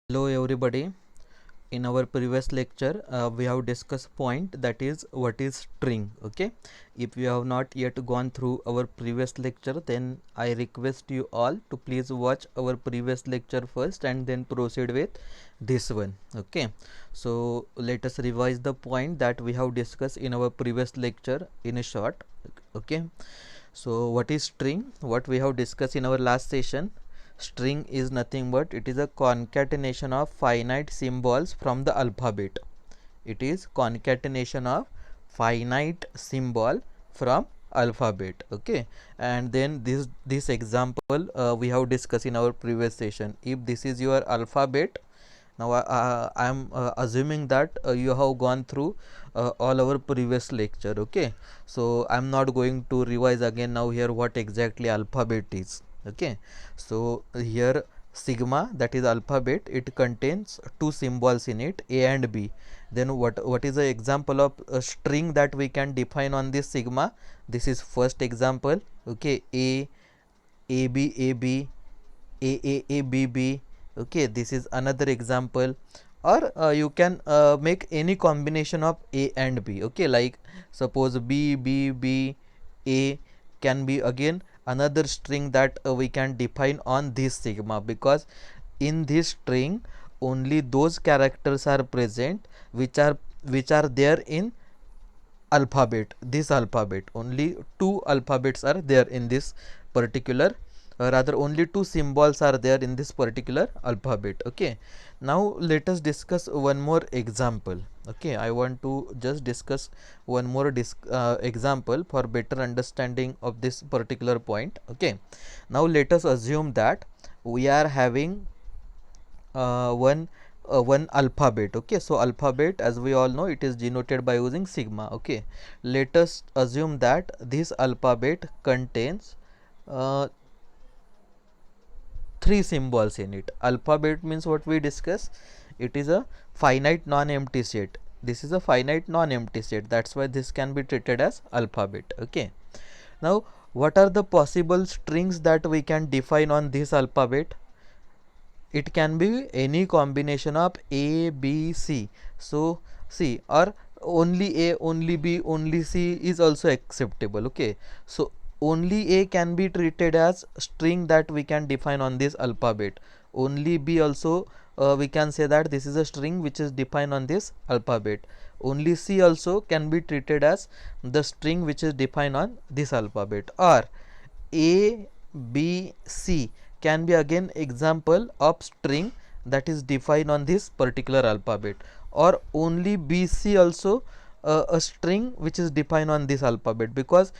Hello everybody. In our previous lecture we have discussed point that is what is string. Okay, if you have not yet gone through our previous lecture, then I request you all to please watch our previous lecture first and then proceed with this one. Okay, so let us revise the point that we have discussed in our previous lecture in a short. Okay, so what is string? What we have discussed in our last session, string is nothing but it is a concatenation of finite symbols from the alphabet. It is concatenation of finite symbol from alphabet. Okay, and then this example we have discussed in our previous session. If this is your alphabet, now I am assuming that you have gone through all our previous lecture. Okay, so I am not going to revise again now here what exactly alphabet is. Okay, so here sigma, that is alphabet, it contains two symbols in it, a and b. Then what is the example of a string that we can define on this sigma? This is first example. Okay, a b a b, a b b. Okay, this is another example. Or you can make any combination of a and b. Okay, like suppose b b b a can be again another string that we can define on this sigma, because in this string only those characters are present which are there in alphabet. This alphabet, only two alphabets are there in this particular, rather only two symbols are there in this particular alphabet. Okay, now let us discuss one more example. Okay, I want to just discuss one more example for better understanding of this particular point. Okay, now let us assume that we are having one alphabet. Okay, so alphabet, as we all know, it is denoted by using sigma. Okay, let us assume that this alphabet contains three symbols in it. Alphabet means what we discuss, it is a finite non-empty set. This is a finite non-empty set, that's why this can be treated as alphabet. Okay, now what are the possible strings that we can define on this alphabet? It can be any combination of a b c. So see, or only a, only b, only c is also acceptable. Okay, so only a can be treated as string that we can define on this alphabet. Only b also we can say that this is a string which is defined on this alphabet. Only c also can be treated as the string which is defined on this alphabet. Or a b c can be again example of string that is defined on this particular alphabet. Or only bc also a string which is defined on this alphabet, because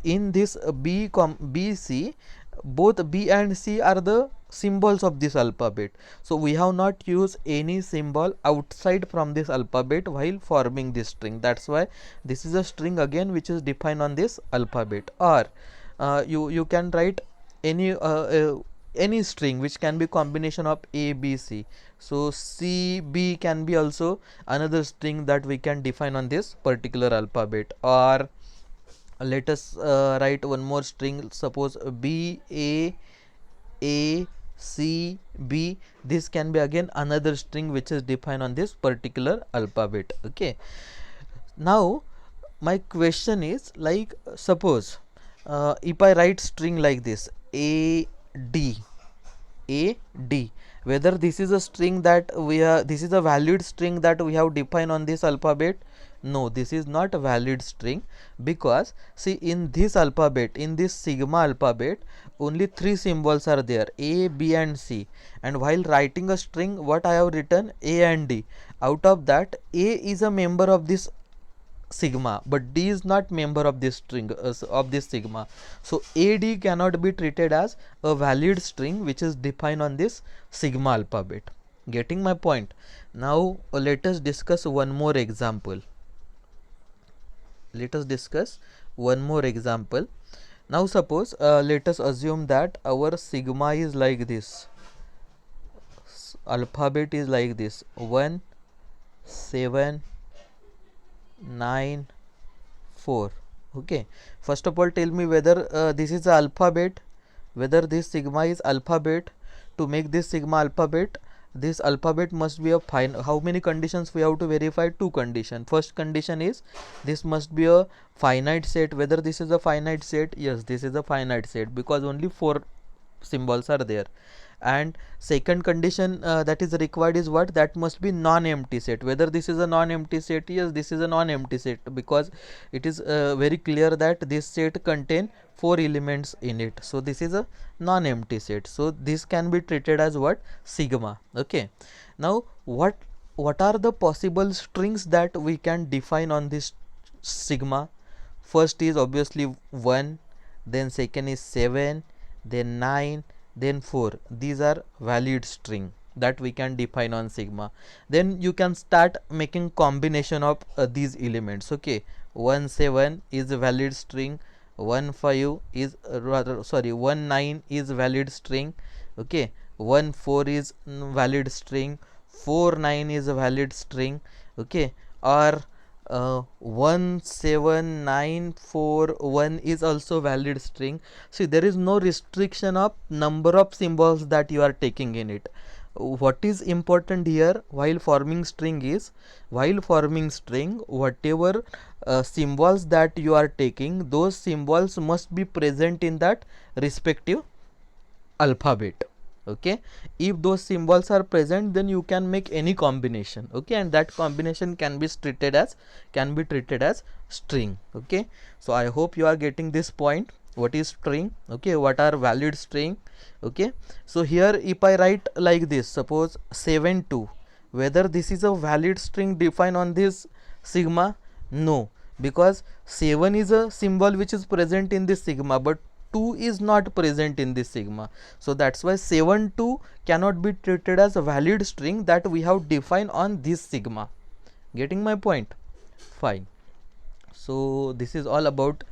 in this bc, both b and c are the symbols of this alphabet. So we have not used any symbol outside from this alphabet while forming this string. That's why this is a string again which is defined on this alphabet. Or you can write any string which can be combination of a b c. So c b can be also another string that we can define on this particular alphabet. Or let us write one more string, suppose b a c b. This can be again another string which is defined on this particular alphabet. Okay, now my question is, like suppose if I write string like this a d a d, whether this is a string that we are, this is a valid string that we have defined on this alphabet? No, this is not a valid string, because see, in this alphabet, in this sigma alphabet, only three symbols are there, a b and c. And while writing a string, what I have written, a and d. Out of that, a is a member of this sigma, but d is not member of this string of this sigma. So ad cannot be treated as a valid string which is defined on this sigma alphabet. Getting my point? Now let us discuss one more example. Let us discuss one more example. Now suppose let us assume that our sigma is like this, alphabet is like this, 1 7 9 4. Okay, first of all tell me whether this is a alphabet, whether this sigma is alphabet. To make this sigma alphabet, this alphabet must be a how many conditions we have to verify? Two condition. First condition is this must be a finite set. Whether this is a finite set? Yes, this is a finite set, because only 4 symbols are there. And second condition that is required is what? That must be non-empty set. Whether this is a non-empty set? Yes, this is a non-empty set, because it is very clear that this set contain 4 elements in it. So this is a non-empty set. So this can be treated as what? Sigma. Okay. Now what are the possible strings that we can define on this sigma? First is obviously 1, then second is 7, then 9, then 4. These are valid string that we can define on sigma. Then you can start making combination of these elements. Okay, 1 7 is a valid string, 1 5 is 1 9 is valid string. Okay, 1 4 is valid string, 4 9 is a valid string. Okay, or 17941 is also valid string. See, there is no restriction of number of symbols that you are taking in it. What is important here while forming string is, whatever symbols that you are taking, those symbols must be present in that respective alphabet. Okay, if those symbols are present, then you can make any combination. Okay, and that combination can be treated as string. Okay, so I hope you are getting this point. What is string? Okay, what are valid string? Okay, so here if I write like this, suppose 7 2, whether this is a valid string defined on this sigma? No, because 7 is a symbol which is present in this sigma, but 2 is not present in this sigma. So that's why 7 2 cannot be treated as a valid string that we have defined on this sigma. Getting my point? Fine. So this is all about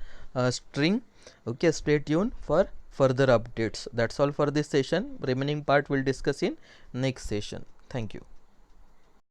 string. Okay, stay tuned for further updates. That's all for this session. Remaining part we'll discuss in next session. Thank you.